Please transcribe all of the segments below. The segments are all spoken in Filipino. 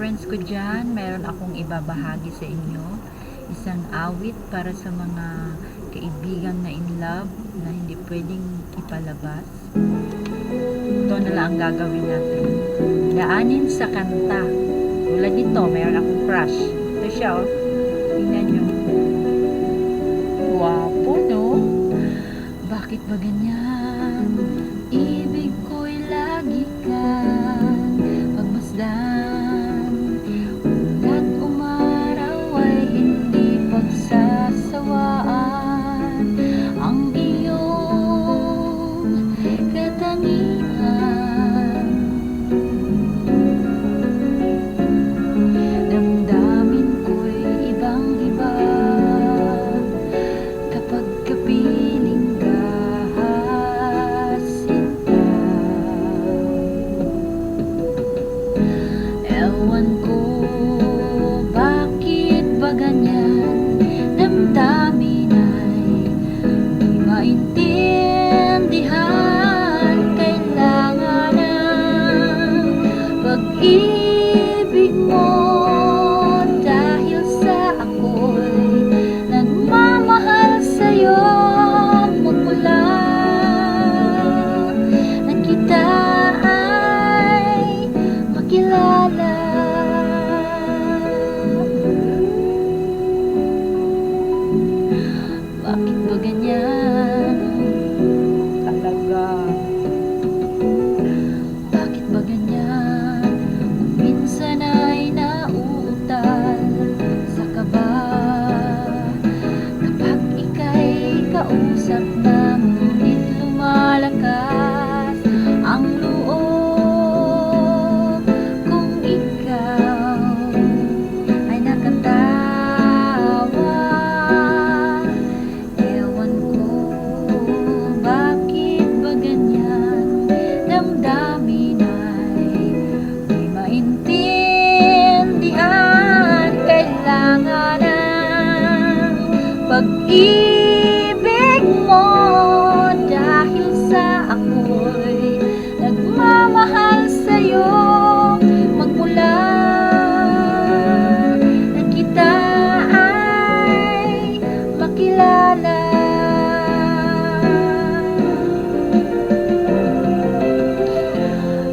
friends ko dyan, meron akong ibabahagi sa inyo. Isang awit para sa mga kaibigan na in love na hindi pwedeng ipalabas. Ito na lang ang gagawin natin. Daanin sa kanta. Tulad nito, meron akong crush. Ito siya, oh. Tingnan nyo. Wapo, no? Bakit ba ganyan? Ibig ko'y lagi kang pagmasdan. Umulat umaraw ay hindi pagsasawaan. Ang iyong katangian. Damdamin ko'y ibang-iba kapag kapiling ka. Ewan ko bakit ba ganyan, damdamin ay di maintindihan. Kailangan ng pag-ibig mo dahil sa ako'y nagmamahal sa'yo magmula na kita ay makilala. Bakit ba ganyan? Talaga. Bakit ba ganyan? Kung minsan ay nauutal sa kaba kapag ika'y kausap na ngunit lumalakas ang loob kung ikaw ay nakatawa. Ewan ko bakit ba ganyan, damdamin ay di maintindihan. Kailangan ng pag-ibig mo dahil sa ako'y nagmamahal sa'yo magmula na kita ay makilala.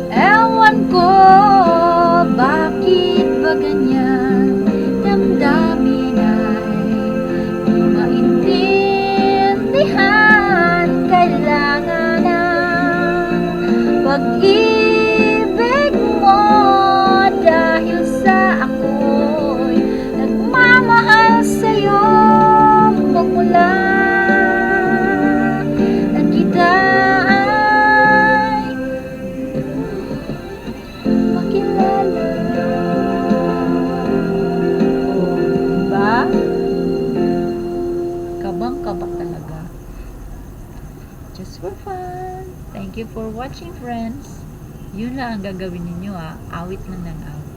Ewan ko bakit ba ganyan, damdamin ay di maintindihan. Kailangan ng pag-ibig mo dahil sa ako'y nagmamahal sa'yo magmula na kita ay makilala. Diba? Kabang-kabak talaga. Just for fun. Thank you for watching, friends. Yun lang ang gagawin ninyo, awit lang ng awit.